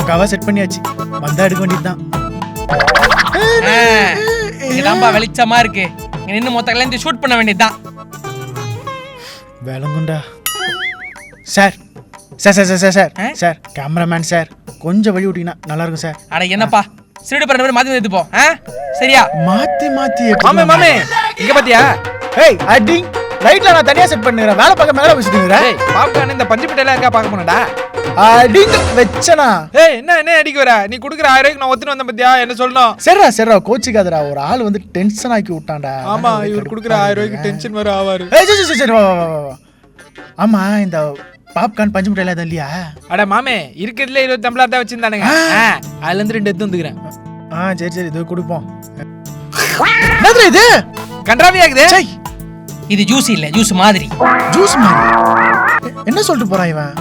பக்காவா செட் பண்ணியாச்சு. வந்தா எடுக்க வேண்டியதுதான். இதாம்பா வெளிச்சமா இருக்கு. நின்று மொத்த கல்யாணத்தை ஷூட் பண்ண வேண்டியதுதான். வேலங்குண்டா sir. Sir sir sir sir sir cameraman sir, கொஞ்சம் வழி விட்டீங்கன்னா நல்லா இருக்கும் சார். அட என்னப்பா சிறுடு பண்ண மாத்தி எடுத்து போ. சரியா? மாத்தி மாத்தி மாமே மாமே இங்க பாத்தியா? ஏய் அடிங் ரைட்ல நான் தனியா செட் பண்ணிக்கிறேன். வேலை பார்க்க மேல வச்சுட்டீங்கடா. ஏய் பாப்கார்ன் இந்த பஞ்சு மிட்டாய்ல இருக்கா பார்க்க போனடா. அடிங் வெச்சனா. ஏய் என்ன அடிக்க வர? நீ குடுக்குற 1000 ரூபாய்க்கு நான் ஒத்துன வந்தேன் பாத்தியா? என்ன சொல்லணும்? சரிடா சரிடா கோச்சிக்காதடா. ஒரு ஆள் வந்து டென்ஷன் ஆக்கி விட்டான்டா. ஆமா இவர் குடுக்குற 1000 ரூபாய்க்கு டென்ஷன் வர ஆவாரு. ஏய் சரி சரி சரி வா வா வா. ஆமா இந்த பாப்கார்ன் பஞ்சு மிட்டாய்ல அது இல்லையா? அட மாமே இருக்கிறதுல 20 டம்ளர் தான் வச்சிருந்தானுங்க. அதுல இருந்து 2 எடுத்து வந்துக்கிறேன். சரி சரி இது கொடுப்போம். என்னது இது? கன்றாவியா இருக்குது. சை இது ஜூஸ் இல்ல, ஜூஸ் மாதிரி. ஜூஸ் மாதிரி என்ன சொல்லிட்டு போறான் இவன்?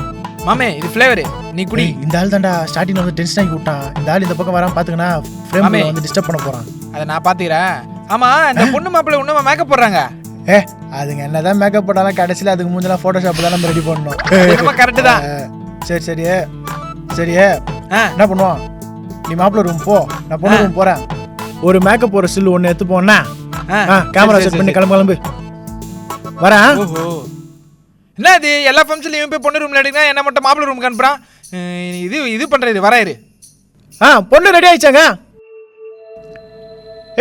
மாமே இது ஃப்ளேவர் நீ குடி. இந்த ஆள் தான்டா ஸ்டார்டிங்ல வந்து டென்ஷன் ஆகி விட்டான். இந்த ஆள் இந்த பக்கம் வராம பாத்துக்கனா ஃப்ரேம்ல வந்து டிஸ்டர்ப் பண்ண போறான். அத நான் பாத்துக்கறேன். ஆமா இந்த பொண்ணு மாப்பிள்ளை இன்னும் மேக்கப் போடுறாங்க. அதுங்க என்னதான் மேக்கப் போட்டாலும் கடைசில அதுக்கு மூஞ்சலாம் போட்டோஷாப் தான் நம்ம ரெடி பண்ணணும். ரொம்ப கரெக்ட் தான். சரி சரி சரி என்ன பண்ணுவோம்? நீ மாப்பிள்ளை ரூம் போ, நான் பொண்ணு ரூம் போறேன். ஒரு மேக்கப் போற சில்லு ஒன்னு எடுத்து போனா கேமரா செட் பண்ணி கிளம்பு வரேன். ஓஹோ என்ன இது எல்லா ஃபங்க்ஷன்லயும் போய் பொண்ணு ரூம்ல எடுக்கனா என்ன மட்டும் மாப்பிள்ளை ரூமுக்கு அனுப்புறான். இது பண்றது வராயிரு. பொண்ணு ரெடி ஆயிச்சாங்க.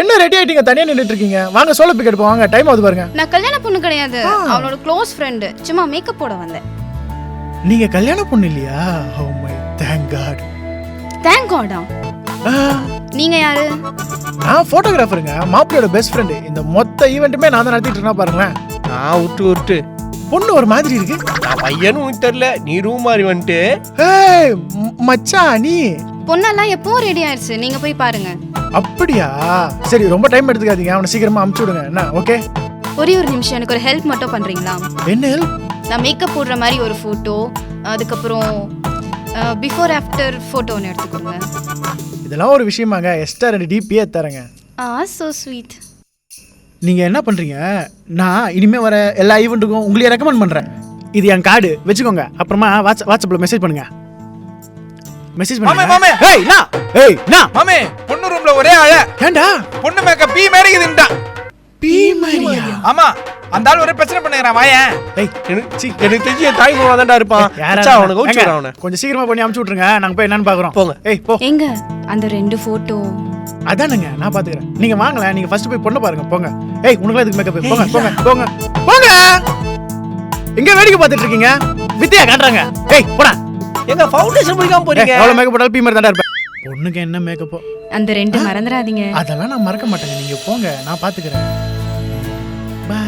என்ன ரெடி ஆயிட்டீங்க? தனியா நின்னுட்டு இருக்கீங்க. வாங்க சோலோ பிக் எடுப்போம். வாங்க டைம் ஆகுது பாருங்க. நான் கல்யாண பொண்ணு கிடையாது, அவளோட க்ளோஸ் ஃப்ரெண்ட். சும்மா மேக்கப் போட வந்தேன். நீங்க கல்யாண பொண்ணு இல்லையா? Oh my thank God. Thank காடா? நீங்க யாரு? நான் போட்டோகிராஃபருங்க, மாப்பிள்ளையோட பெஸ்ட் ஃப்ரெண்ட். இந்த மொத்த ஈவென்ட்டுமே நான் தான் நடத்திட்டு இருக்கேன் பாருங்களேன். உருட்டு பொண்ணு ஒரு மாதிரி இருக்கு. நான் பையனும் தெரியல, நீ ரூம் மாதிரி வந்துட்டு. ஏய் மச்சான் நீ பொண்ணெல்லாம் எப்பவும் ரெடி ஆயிடுச்சு, நீங்க போய் பாருங்க. அப்படியா? சரி ரொம்ப டைம் எடுத்துக்காதீங்க, அவனை சீக்கிரமா அமுச்சு விடுங்க. என்ன ஓகே? ஒரே ஒரு நிமிஷம், எனக்கு ஒரு ஹெல்ப் மட்டும் பண்றீங்களா? என்ன ஹெல்ப்? நான் மேக்கப் போடுற மாதிரி ஒரு போட்டோ, அதுக்கப்புறம் பிஃபோர் ஆஃப்டர் போட்டோ ஒன்று எடுத்துக்கோங்க. இதெல்லாம் ஒரு விஷயமாங்க. எக்ஸ்ட்ரா 2 டிபியே தரேங்க. So sweet. நீங்க என்ன பண்றீங்க? நான் இனிமே வர எல்லா ஈவென்ட்டுக்கும் உங்களையே ரெக்கமெண்ட் பண்றேன். இது என் கார்டு வச்சுக்கோங்க. அப்புறமா வாட்ஸ்அப்ல மெசேஜ் பண்ணுங்க. மெசேஜ் பண்ணுங்க. மாமே மாமே பொண்ணு ரூம்ல ஒரே ஆள. ஏண்டா? பொண்ணு மேக்கப் பீ மாதிரி இருக்குடா. பீ மாதிரியா? ஆமா அந்த ஆள் ஒரே பிரச்சனை பண்ணுங்கறான். வாயேன். எனக்கு தெரிஞ்ச தாய் மாமா தான்டா இருப்பான். மச்சான் அவனை கவுச்சுறா. அவனை கொஞ்சம் சீக்கிரமா பண்ணி அமுச்சு விட்டுருங்க. நாங்க போய் என்னன்னு பாக்குறோம். போங்க. போ. எங்க அந்த 2 போட்டோ? அதானுங்க நான் பாத்துக்கிறேன். நீங்க வாங்கல, நீங்க ஃபர்ஸ்ட் போய் பொண்ணு பாருங்க. போங்க. உனக்கு எதுக்கு மேக்கப்? போங்க போங்க போங்க போங்க. எங்க வேடிக்கை பார்த்துட்டு இருக்கீங்க? வித்தியா காட்டுறாங்க. போடா. எங்க ஃபவுண்டேஷன் போய்க்காம போறீங்க? எவ்வளவு மேக்கப் போட்டாலும் பீ மாதிரி தான்டா இருப்பேன். பொண்ணுக்கு என்ன மேக்கப்போ? அந்த 2 மறந்துடாதீங்க. அதெல்லாம் நான் மறக்க மாட்டேங்க. நீங்க போங்க, நான் பாத்துக்கிறேன். பை.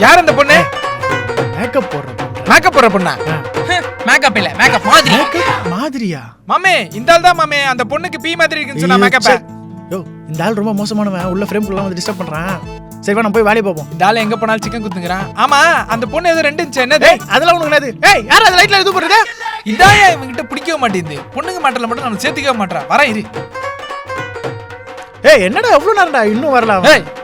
யார் அந்த பொண்ணு? மேக்கப் போடுற மேக்கப் போடுற பொண்ணா? மேக்கப் இல்ல, மேக்கப் மாதிரி. மாதிரியா? மாமே இந்த ஆள் தான் மாமே. அந்த பொண்ணுக்கு பீ மாதிரி இருக்குன்னு சொன்னா மேக்கப். இந்த ஆள் ரொம்ப மோசமானவன். உள்ள ஃப்ரேம்க்குள்ள வந்து டிஸ்டர்ப் பண்றான். சரி வா நம்ம போய் வேலைய பாப்போம். இந்த ஆள் எங்க போனாலும் சிக்கன் குத்துங்கறான். ஆமா அந்த பொண்ணு ஏதோ 2 இருந்துச்சு. என்னது? அதெல்லாம் உனக்கு என்னது? யார் அந்த லைட்ல எது போடுறது? இதாயா இவங்கிட்ட பிடிக்கவே மாட்டேங்குது. பொண்ணுங்க மாட்டல மட்டும் நம்ம சேர்த்துக்கவே மாட்டறா. வர இரு. என்னடா எவ்வளவு நேரம்டா இன்னும் வரல?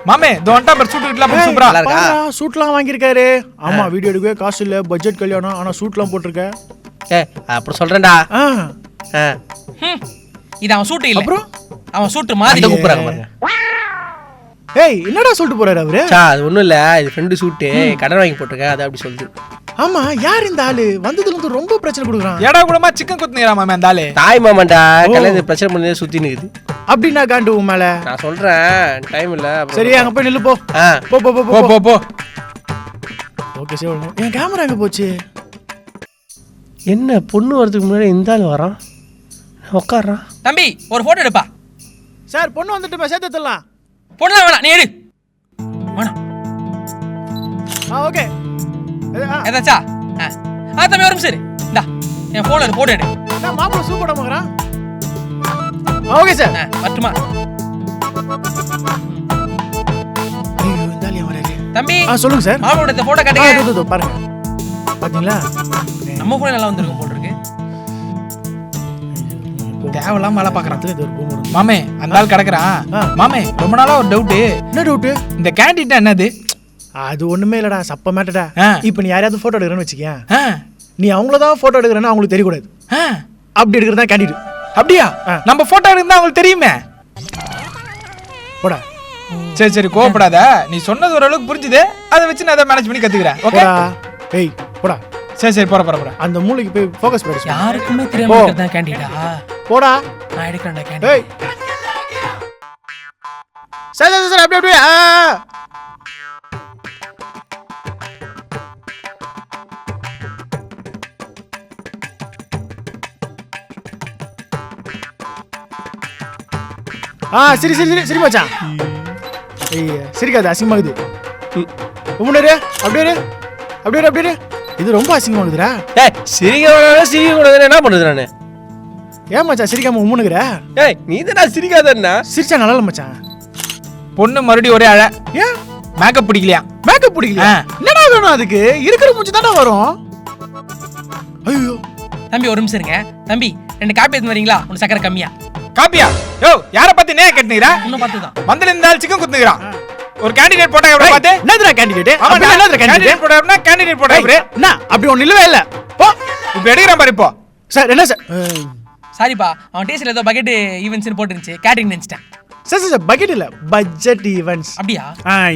மாமே தோண்டா பர் சூட் கிட்டலாம் சூப்பரா இருக்கா. சூட்லாம் வாங்கி இருக்காரு. ஆமா வீடியோ எடுக்கவே காசு இல்ல, பட்ஜெட் கல்யாணம். ஆனா சூட்லாம் போட்டுருக்க. அப்புறம் சொல்றேன்டா. இது அவன் சூட் இல்ல, அப்புறம் அவன் சூட் மாதிரி கூப்பிடுறாங்க பாருங்க. என்னடா சொல்லிட்டு போறாரு அவரு? அது ஒண்ணும் இல்ல, இது ஃப்ரெண்டு சூட்டு கடன் வாங்கி போட்டுருக்க, அது அப்படி சொல்லுது. ஆமா யார் இந்த ஆளு? வந்ததுல இருந்து ரொம்ப பிரச்சனை கொடுக்குறான். ஏடா கூடமா சிக்கன் குத்துங்கறா மாமே அந்த ஆளு. தாய் மாமாண்டா கல்யாணம் பிரச்சனை பண்ணி சுத்தி நிக்குது. அப்படினா காண்டு உன் மேல நான் சொல்றேன். டைம் இல்ல. சரி அங்க போய் நில்லு. போ போ போ போ போ. ஓகே சரி. என் கேமரா எங்க போச்சு? என்ன பொண்ணு வரதுக்கு முன்னாடி இந்த ஆள் வரான், உட்கார்றான். தம்பி ஒரு போட்டோ எடுப்பா. சார் பொண்ணு வந்துட்டு சேர்த்துலாம். பொண்ணு வேணாம், நீ எடு. வேணாம் ஓகே ஏதாச்சா தம்பி ஒரு நிமிஷம் இந்தா என் போன்ல போட்டோ எடு. நான் மாப்பிள்ள சூப்பரா மகரா. Okay sir. மட்டுமா ஐயோ இந்தாலியா வரே. தம்பி சொல்லுங்க சார். மாமாவோட இந்த போட்டோ காட்டுங்க. இதோ பாருங்க. பாத்தீங்களா? நம்ம போன் நல்லா வந்திருக்கும் போல இருக்கு. தேவலாம் மேல பாக்குறான். இது ஒரு பூமர். மாமே அந்த ஆள் கிடக்குறான். மாமே ரொம்ப நாளா ஒரு டவுட். என்ன டவுட்? இந்த கேண்டிடேட் என்னது? அது ஒண்ணுமே இல்லடா, சப்ப மேட்டடா. இப்போ நீ யாரையாவது போட்டோ எடுக்கறன்னு வெச்சுக்கியா, நீ அவங்கள தான் போட்டோ எடுக்கறன்னு அவங்களுக்கு தெரிய கூடாது. அப்படி எடுக்கறதா கேண்டிடேட். அப்படியா? நம்ம போட்டோ எடுக்கறதா அவங்களுக்கு தெரியுமே. போடா. சரி சரி கோவப்படாத. நீ சொன்னது ஓரளவுக்கு புரிஞ்சுது. அதை வச்சு நான் அதை மேனேஜ் பண்ணி கத்துக்கிறேன். ஓகே? ஏய் போடா. சரி சரி போற. அந்த மூளைக்கு போய் ஃபோக்கஸ் பண்ணு. யாருக்குமே தெரியாம இருக்கறதா கேண்டிடேட்டா? போடா. நான் எடுக்கறேன்டா கேண்டிடேட். ஏய். சார் அப்படியே. சரி மச்சான். ஏய் சிரிக்காத, அசிங்கமாகுது. உம்முனரே அப்படியே. இது ரொம்ப அசிங்கமாகுதுடா. ஏய் சிரிக்க கூடாது. என்ன பண்ணுது நானு? ஏன் மச்சான் சிரிக்காம உம்முனுக்குற? ஏய் நீதானா சிரிக்காதன்னா? சிரிச்சா நல்லா இல்ல மச்சான். பொண்ணு மறுபடியும் ஒரே அழ. ஏன் மேக்கப் பிடிக்கலையா? மேக்கப் பிடிக்கலையா? என்னடா வேணும் அதுக்கு? இருக்கிற மூஞ்சி தானே வரும். ஐயோ தம்பி ஒரு நிமிஷம் இருங்க. தம்பி 2 காப்பி எடுத்து வரீங்களா? ஒன்னு சக்கரை கம்மியா. காப்பியா? யோ யாரை பத்தி நே கேட்னீரா? இன்னும் பார்த்துதான் வந்தல இந்த ஆள் சிக்கன் குத்துங்கறான். ஒரு கேண்டிடேட் போட்டா எவ்வளவு பாத்து? என்னதுடா கேண்டிடேட்? ஆமா என்னதுடா கேண்டிடேட் போட்டா கேண்டிடேட் போட்டா இவரே. என்ன அப்படி ஒண்ணு இல்லவே இல்ல. போ இப்ப எடுக்கறான் பாரு இப்போ. சார் என்ன சார்? சாரிப்பா, அவன் டேஸ்ட்ல ஏதோ பக்கெட் ஈவென்ட்ஸ்னு போட்டுருந்துச்சு. கேட்டரிங் நினைச்சிட்டேன். சார் பட்ஜெட் இல்ல, பட்ஜெட் ஈவென்ட்ஸ். அப்படியா?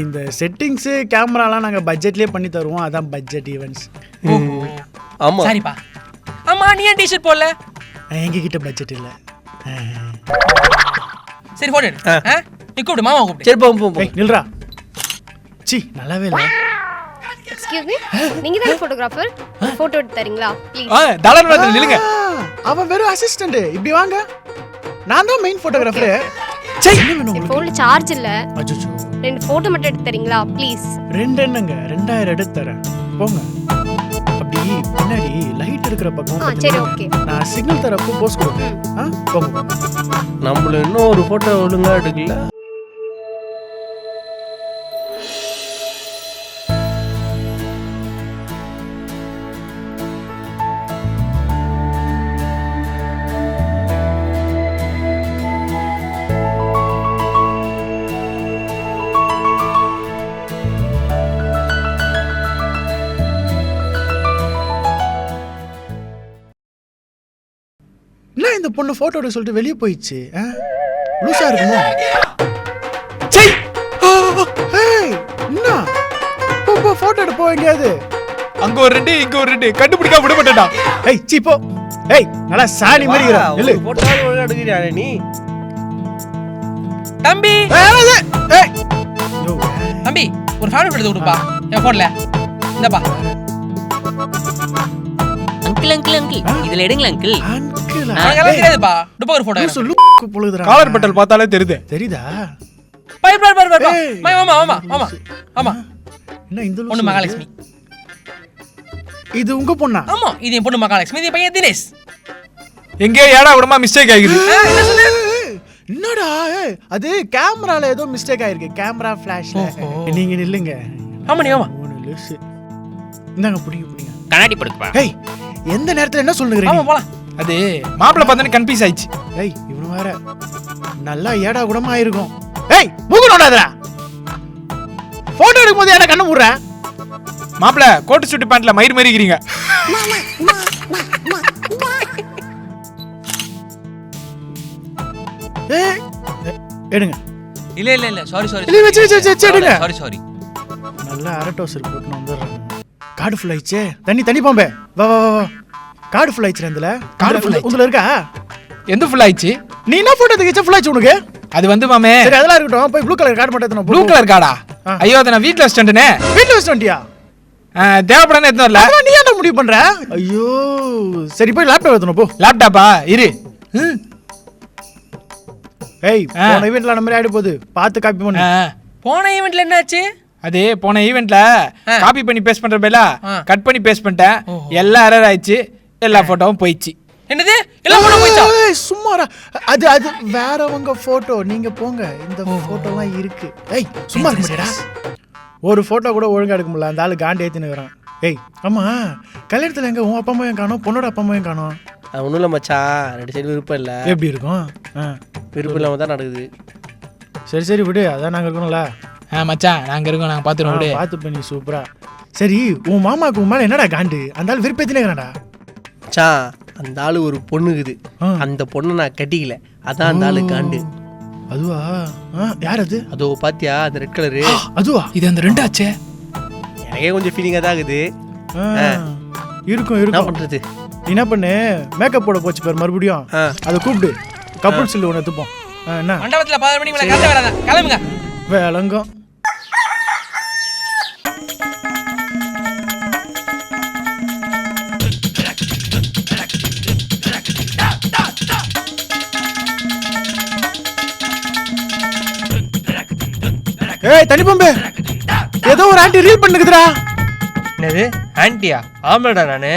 இந்த செட்டிங்ஸ் கேமராலாம் நாங்க பட்ஜெட்லயே பண்ணி தருவோம். அதான் பட்ஜெட் ஈவென்ட்ஸ். ஆமா சாரிப்பா. ஆமா நீ ஏன் டீ-ஷர்ட் போடல? எங்க கிட்ட பட்ஜெட் இல்ல. சரி போடு. நீ கூப்பிடு, மாமா கூப்பிடு. சரி போ. ஏய் நில்றா. சி நல்லாவே இல்ல. எக்ஸ்கியூஸ் மீ, நீங்க தான் போட்டோகிராஃபர். போட்டோ எடுத்து தரீங்களா ப்ளீஸ்? தலன் வந்து நில்லுங்க. அவன் வெறும் அசிஸ்டன்ட். இப்படி வாங்க. நான் தான் மெயின் போட்டோகிராஃபர். சே என்ன வேணும் உங்களுக்கு? போன்ல சார்ஜ் இல்ல. அச்சச்சோ. 2 போட்டோ மட்டும் எடுத்து தரீங்களா ப்ளீஸ்? 2 என்னங்க 2000 எடுத்து தரேன். போங்க. அப்படி பின்னாடி லைட் இருக்கிற பக்கம் சரி ஓகே. நான் சிக்னல் தரப்போ போஸ் கொடுப்பேன். போங்க. நம்மள இன்னும் ஒரு போட்டோ ஒழுங்கா எடுக்கல. என்ன இந்த பொண்ணு போட்டோ எடுக்க சொல்லிட்டு வெளியே போயிடுச்சு? லூசா இருக்குமோ? என்ன போ போட்டோ எடுப்போ எங்கேயாவது. அங்க ஒரு 2 இங்க ஒரு 2 கண்டுபிடிக்காம விட மாட்டேடா. ஏய் சீ போ. ஏய் நல்லா சாணி மாதிரி இருக்கற. இல்ல போட்டோ ஒழுங்கா எடுக்கறியா நீ? தம்பி ஏய் யோ தம்பி ஒரு ஃபேமிலி எடுத்து கொடுப்பா என் போன்ல. இந்தப்பா. அங்கிள் இதுல எடுங்க அங்கிள். அங்கிள் நாங்கலாம் தெரியாதுப்பா. டுபா ஒரு போட்டோ சொல்லு பொழுதுடா. காலர் பட்டல் பார்த்தாலே தெரியுது. தெரியுதா? பாரு. ஆமா. என்ன இந்த பொண்ணு மகாலட்சுமி. இது உங்க பொண்ணா? ஆமா இது என் பொண்ணு மகாலட்சுமி. இது என் பையன் தினேஷ். எங்கே ஏடா விடமா மிஸ்டேக் ஆகிது. என்னடா அது கேமரால ஏதோ மிஸ்டேக் ஆயிருக்கு. கேமரா ஃபிளாஷ்ல. நீங்க நில்லுங்க. ஆமா நீ ஆமா. லூசு. இந்தாங்க புடிங்க. கண்ணாடி படுப்பா. ஏய் எந்த நேரத்துல என்ன சொல்லுங்கறீங்க? ஆமா போலாம். அது மாப்பிள பார்த்தனே கன்ஃபியூஸ் ஆயிச்சு. ஏய் இவனு வேற நல்லா ஏடா கூடமா ஆயிருக்கும். ஏய் மூக்கு நோடாதடா. போட்டோ எடுக்கும்போது ஏடா கண்ணு மூடுற? மாப்பிள கோட் சூட் பேண்ட்ல மயிர் மரிக்கிறீங்க. ஏய் எடுங்க. இல்ல சாரி இல்ல வெச்சு எடுங்க. சாரி. நல்லா அரட்டோஸ் இருக்கு போட்டு வந்துறேன். Card full ஆயிச்சே. தண்ணி பாம்பே. வா. கார்டு ஃபுல் ஆயிச்சு இதுல. கார்டு full ஆயிச்சு. உள்ள இருக்கா? எந்த ஃபுல் ஆயிச்சு? நீ என்ன போட்டோ எடுக்கச்ச ஃபுல் ஆயிச்சு உனக்கு? அது வந்து மாமே. சரி அதெல்லாம் இருக்கட்டும். போய் ப்ளூ கலர் கார்டு மட்டும் எடுத்துன. Blue colour கார்டா? ஐயோ அத நான் வீட்ல வச்சிட்டேனே. வீட்ல வச்சிட்டியா? தேவப்படானே எடுத்து வரல. அத நீ என்ன முடிவு பண்ற? ஐயோ சரி போய் லேப்டாப் எடுத்துன போ. லேப்டாப்பா இரு. ஏய் போன ஈவென்ட்ல நம்ம ஆடி போகுது. பார்த்து காப்பி பண்ணு. போன ஈவென்ட்ல என்னாச்சு? அது போன ஈவெண்ட்ல காப்பி பண்ணி பேஸ்ட் பண்ற பேலா கட் பண்ணி பேஸ்ட் பண்ணிட்டேன். எல்லாம் எரர் ஆயிடுச்சு. எல்லா போட்டோவும் போயிடுச்சு. என்னது எல்லா போட்டோ போயிச்சா? சும்மாடா, அது அது வேறவங்க போட்டோ. நீங்க போங்க, இந்த போட்டோலாம் இருக்கு. ஏய் சும்மா இருங்கடா. ஒரு போட்டோ கூட ஒழுங்கா எடுக்க முடியல. அந்த ஆளு காண்டி ஏத்தினுக்குறான். ஏய் ஆமா, கல்யாணத்துல எங்க உன் அப்பா அம்மாவையும் காணோம், பொண்ணோட அப்பா அம்மாவையும் காணோம். அது ஒன்றும் இல்லை மச்சான், 2 சைடு விருப்பம் இல்லை. எப்படி இருக்கும்? விருப்பம் இல்லாமல் தான் நடக்குது. சரி சரி விடு, அதான் நாங்க இருக்கணும்ல. மச்சான் நாங்க இருக்கோம், நாங்க பாத்துறோம். விடு, பாத்து பண்ணி சூப்பரா. சரி உன் மாமாக்கு உன் மேல என்னடா காண்டு? அந்த ஆள் விருப்பத்தினேடா. மச்சான் அந்த ஆளு ஒரு பொண்ணுக்குது, அந்த பொண்ணை நான் கட்டிக்கல, அதான் அந்த ஆளு காண்டு. அதுவா? யார் அது? அதோ பாத்தியா அந்த ரெட் கலரு? அதுவா? இது அந்த 2 ஆச்சே. எனக்கே கொஞ்சம் ஃபீலிங்காக தான் இருக்குது. இருக்கும் என்ன இருக்கும். பண்றது? என்ன பண்ணு, மேக்கப் போட போச்சு பாரு மறுபடியும். அதை கூப்பிடு, கப்புள் சில்லு ஒன்று எடுத்துப்போம். என்ன மண்டபத்துல 11 மணிக்கு மேல கட்ட வராத, கிளம்புங்க. வேலங்கம். ஏய் தனி பம்பு, ஏதோ ஒரு ஆண்டி ரீல் பண்ணுக்குதுடா. என்னது ஆன்ட்டியா? ஆம்பளடா நானு.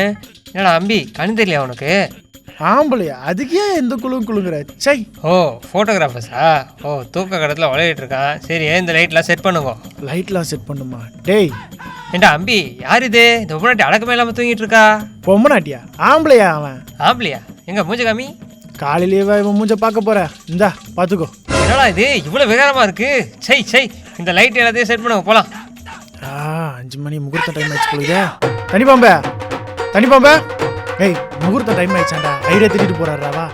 என்னடா அம்பி கண் தெரியலையா உனக்கு? ஆம்பளையா? அதுக்கே எந்த குழுங்குற? சை. ஓ ஃபோட்டோகிராஃபர்ஸா? ஓ தூக்க கடத்தில் விளையாடிட்டு இருக்கான். சரி இந்த லைட்லாம் செட் பண்ணுங்க. லைட்லாம் செட் பண்ணுமா? டேய் ஏண்டா அம்பி யார் இது? இந்த பொம்னாட்டி அடக்கமே இல்லாமல் தூங்கிட்டு இருக்கா. பொம்மனாட்டியா? ஆம்பளையா அவன்? ஆம்பளையா? எங்க மூஞ்ச காமி. காலையிலேயே இவன் மூஞ்ச பார்க்க போற. இந்தா பாத்துக்கோ. என்னடா இது இவ்வளோ விகாரமா இருக்கு? சை சை, இந்த லைட் எல்லாத்தையும் செட் பண்ணுங்க போலாம். 5 மணி முகூர்த்த டைம் ஆயிடுச்சு போகுதே. தனி பாம்பே, தனி பாம்பே. ஏய் முகூர்த்த டைம் ஆயிடுச்சாண்டா, ஐடியா திட்டிட்டு போறாரா? வா.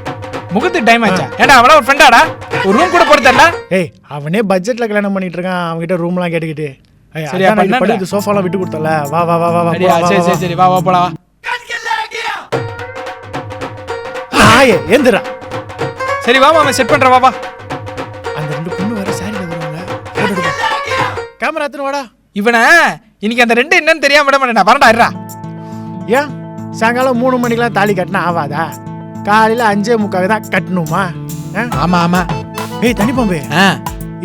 முகூர்த்த டைம் ஆச்சா? ஏடா அவளா ஒரு ஃப்ரெண்டாடா? ஒரு ரூம் கூட போட தெரியல. ஏய் அவனே பட்ஜெட்ல கல்யாணம் பண்ணிட்டு இருக்கான், அவன்கிட்ட ரூம்லாம் கேட்டுக்கிட்டு. சரி அப்ப என்ன படுத்து சோஃபாலாம் விட்டு கொடுத்தல. வா வா வா வா வா. சரி சரி சரி, வா வா போலாம். ஆயே ஏந்திரா. சரி வா மாமா, செட் பண்ற. வா வா. அந்த 2 பொண்ணு வேற சாரில வருவாங்க. போட்டோ எடுப்போம். கேமரா எடுத்து வாடா. இவனை இன்னைக்கு அந்த 2 என்னன்னு தெரியாம விட மாட்டேன். வரண்டா இருடா. ஏன் சாயங்காலம் 3 மணிக்கெல்லாம் தாலி கட்டினா ஆவாதா? காலையில 5:45 தான் கட்டணுமா? ஆமா ஆமா. ஏய் தனி பாம்பே,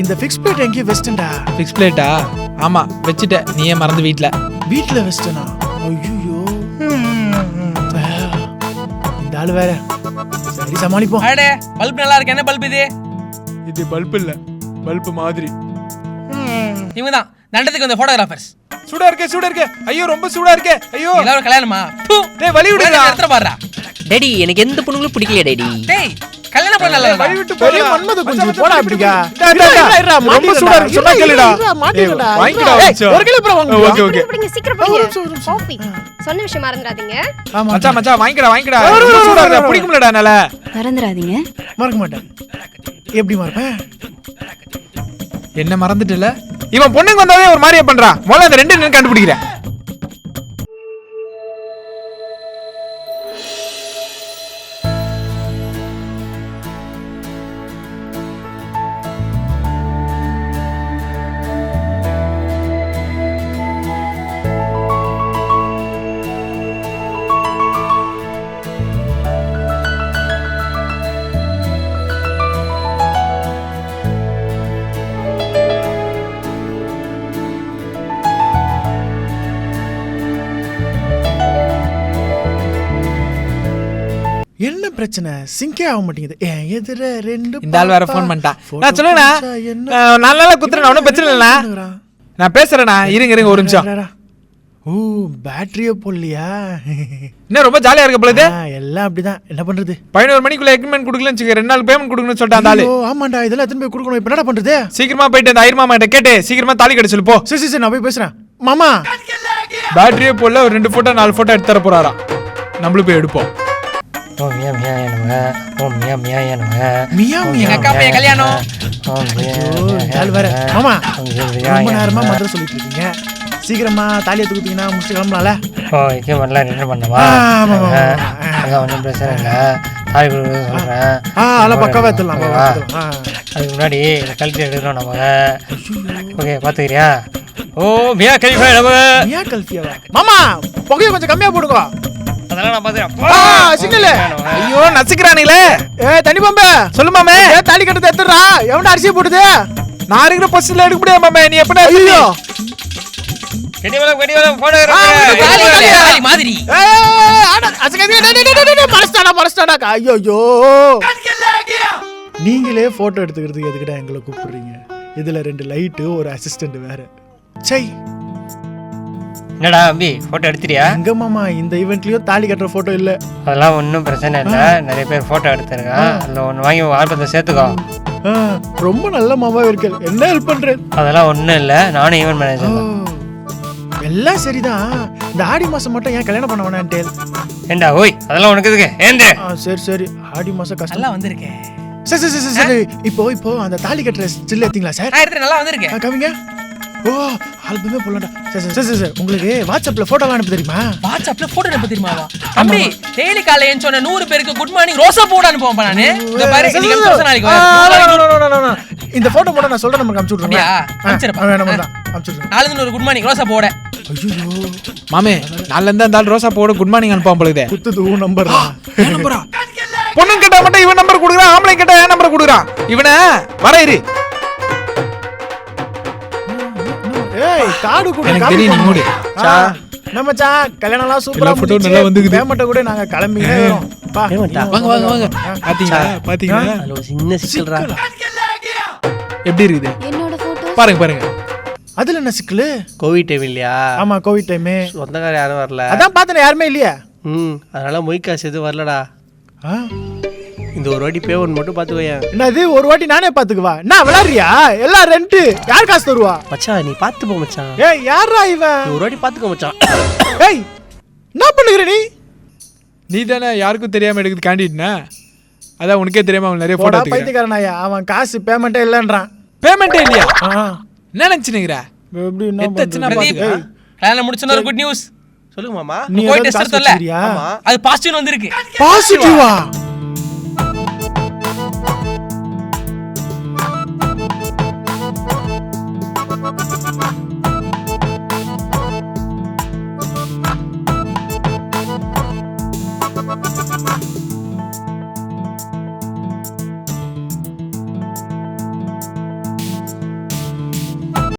இந்த ஃபிக்ஸ் பிளேட் எங்கேயும் வெஸ்டன்டா? Fix pleated? ஆமா வச்சுட்ட, நீயே மறந்து வீட்ல வெஸ்டனா? ஐயோ இந்த ஆளு வேற. சரி சமாளிப்போம். அடே பல்ப் நல்லா இருக்கு. என்ன பல்ப் இது? இது பல்ப் இல்ல, பல்ப் மாதிரி. இவங்க தான் தண்டத்துக்கு வந்த போட்டோகிராஃபர்ஸ். சூடா இருக்கு. ஐயோ ரொம்ப சூடா இருக்கு. ஐயோ எல்லாரும் கல்யாணமா? டேய் வலி விடுடா. எடுத்து பாருடா. டேடி எனக்கு எந்த பொண்ணுங்களும் பிடிக்கல டேடி. டேய் கல்யாணம் பண்ணல. வலி விட்டு பெரிய போடா. மன்மத குஞ்சு போடா அப்படிங்க. ரொம்ப சூடா இருக்கு, சொன்னா கேளுடா. மாட்டிடா. வாங்கிடா. ஒரு கிலோ அப்புறம் வாங்க. Okay okay. பிடிங்க சீக்கிரம் பிடிங்க. காஃபி சொன்ன விஷயம் மறந்துடாதீங்க. ஆமா மச்சான் வாங்கிடா. ரொம்ப சூடா இருக்கு, பிடிக்கும்லடா என்னால. மறந்துடாதீங்க. மறக்க மாட்டேன். எப்படி மறப்பேன்? என்ன மறந்துட்டல? இவன் பொண்ணுங்க வந்தாவே ஒரு மாதிரியே பண்றான். முதல்ல அந்த 2 என்னன்னு கண்டுபிடிக்கிறேன். என்ன பிரச்சனை? சிங்கே ஆக மாட்டேங்குது. ஏன் எதிர 2 இந்த ஆள் வேற ஃபோன் பண்ணிட்டான். நான் சொல்லுங்கண்ணா, 4 நாளா குத்துறேன், ஒன்றும் பிரச்சனை இல்லைண்ணா. நான் பேசுறேண்ணா. இருங்க ஒரு நிமிஷம். ஓ பேட்டரியே போடலையா? என்ன ரொம்ப ஜாலியா இருக்க போல இது? எல்லாம் அப்படிதான். என்ன பண்றது? 11 மணிக்குள்ள எக்ரிமெண்ட் கொடுக்கலன்னு வச்சுக்க, 2 நாள் பேமெண்ட் கொடுக்கணும்னு சொல்லிட்டு அந்த ஆளு. ஆமாண்டா, இதெல்லாம் எத்தனை போய் கொடுக்கணும். இப்ப என்னடா பண்றது? சீக்கிரமா போயிட்டு அந்த ஐயர் மாமா கிட்ட கேட்டு சீக்கிரமா தாலி கட்ட சொல்லு போ. சரி நான் போய் பேசுறேன். மாமா பேட்டரியே போடல, ஒரு 2 போட்டோ 4 போட்டோ எடுத்து தர போறாராம். நம்மளும் போய் எடுப்போம். ஓ மியா மியா ஏனுங்க. ஓ மியா மியா ஏனுங்க. மியா எங்க அக்கா பையன் கல்யாணம். ஓ மியா ஆள் வேற. மாமா மியா. ரொம்ப நேரமா மந்திரம் சொல்லிட்டு இருக்கீங்க. சீக்கிரமா தாலியை தூக்கிட்டீங்கன்னா முடிச்சு கிளம்பலாம்ல? ஓ இங்கே வரலாம் என்ன பண்ணவா? அதான் ஒன்றும் பிரச்சனை இல்லை. தாலி கொடுக்குறது சொல்கிறேன். அதெல்லாம் பக்காவா எடுத்துடலாம். அதுக்கு முன்னாடி இதை கழட்டி எடுக்கிறோம் நம்ம. ஓகே பார்த்துக்கிறியா? ஓ மியா கல்ஃபா நம்ம. மியா கல்ஃபியாவா? மாமா புகையை கொஞ்சம் கம்மியா போடுங்க. அதெல்லாம் நான் பார்த்துக்கிறேன். சிங்கல. ஐயோ நசுக்கிறானுங்களே. தனி பம்பே சொல்லு மாமே. தாலி கட்டத்தை எடுத்துடுறா. எவன்டா அரிசியை போடுது? நான் இருக்கிற பஸ்ல எடுக்க முடியாது மாமே. நீ எப்படி? ஐயோ கெடி வளம் போட்டோ தாலி மாதிரி மறைச்சிட்டாடா ஐயோ நீங்களே போட்டோ எடுத்துக்கிறதுக்கு எதுக்குடா எங்களை கூப்பிடுறீங்க? இதுல 2 லைட்டு ஒரு அசிஸ்டன்ட் வேற. சை என்னடா அம்பி போட்டோ எடுத்துறியா? எங்க மாமா இந்த ஈவெண்ட்லயும் தாலி கட்டுற போட்டோ இல்ல. அதெல்லாம் ஒன்றும் பிரச்சனை இல்லை, நிறைய பேர் போட்டோ எடுத்துருக்கான். அதில் ஒன்று வாங்கி ஆல்பத்தை சேர்த்துக்கோ. ரொம்ப நல்ல மாமா இருக்கு. என்ன ஹெல்ப் பண்றேன்? அதெல்லாம் ஒன்றும் இல்லை, நானும் ஈவென்ட் மேனேஜர் தான். எல்லாம் சரிதான். இந்த ஆடி மாசம் மட்டும் ஏன் கல்யாணம் பண்ண வேணான்ட்டு? ஏண்டா ஓய், அதெல்லாம் உனக்கு எதுக்கு? ஏந்து. சரி ஆடி மாசம் கஷ்டம். நல்லா வந்திருக்கேன். சரி இப்போ அந்த தாலி கட்டுற ஸ்டில் ஏத்தீங்களா சார்? நான் எடுத்து நல்லா வந்திருக்கேன். கவிங்க. ஓ ஆல்பமே போலடா. சரி உங்களுக்கு வாட்ஸ்அப்ல போட்டோலாம் அனுப்ப தெரியுமா? வாட்ஸ்அப்ல போட்டோ அனுப்ப தெரியுமாவா? தம்பி டெய்லி காலையில ஏன் சொன்ன 100 பேருக்கு குட் மார்னிங் ரோசா போட அனுப்புவேன் நானு. இந்த பாரு இன்னைக்கு அனுப்புற நாளைக்கு வா. இந்த போட்டோ மட்டும் நான் சொல்ற நம்பருக்கு அனுப்பிச்சு விடுறேன். அனுப்பிச்சிரப்பா. வேணாம் அனுப்பிச்சு விடுறேன். நாளைக்கு ஒரு குட் மார்னிங் ரோசா போட. ஐயோ மாமே நாளில இருந்தா அந்த ஆள் ரோசா போட குட் மார்னிங் அனுப்பாம போலுதே. குத்துது உன் நம்பர். நம்பரா? பொண்ணு கேட்டா மட்டும் இவன் நம்பர் கொடுக்குறான், ஆம்பளை கேட்டா என் நம்பர் கொடுக்குறான். இவனை வர இரு. ஏய் காடு கூட எனக்கு தெரியும் நீ மூடு. நம்ம கல்யாணம்லாம் சூப்பரா எல்லா photo நல்லா வந்துக்குது. பேமெண்ட்ட கூட நாங்க கிளம்பினே வரோம். பா பேமெண்ட்டா? வாங்க பாத்தீங்களா அதில் ஒரு சின்ன சிக்கல்ரா. எப்படி இருக்குது என்னோட போட்டோ பாருங்க. அதுல என்ன சிக்கலு? கோவிட் டைம் இல்லையா? ஆமா கோவிட் டைம். சொந்தக்கார யாரும் வரல. அதான் பார்த்தேன் யாருமே இல்லையா? அதனால மொய் காசு எதுவும் வரலடா. இந்த ஒரு வாட்டி பேமெண்ட் மட்டும் பார்த்துக்கோயேன். என்னது ஒரு வாட்டி நானே பாத்துக்குவா? என்ன விளையாடுறியா? எல்லாம் ரெண்ட் யார் காசு தருவா? மச்சான் நீ பார்த்து போ மச்சான். ஏய் யாரா இவன்? ஒரு வாட்டி பார்த்துக்கோ மச்சான். ஏய் என்ன பண்ணுகிற நீ? நீ தானே யாருக்கும் தெரியாம எடுக்குது கேண்டிட்னா? அதான் உனக்கே தெரியாம அவன் நிறைய போட்டோ போடா எடுத்துக்கிறான். பைத்தியக்காரனாயா, அவன் காசு பேமெண்ட்டே இல்லன்றான். பேமெண்ட்டே இல்லையா? என்ன நினைச்சுனுங்கற? எப்படி என்ன எத்தனை பண்றது? பிரதீப் ஏய், கல்யாணம் முடிச்ச ஒரு குட் நியூஸ். சொல்லுங்க மாமா. நீ போயிட்டு ஏதாவது காசு சொல்ல. வச்சிருக்கியா? அது பாசிட்டிவ் வந்திருக்கு. பாசிட்டிவா?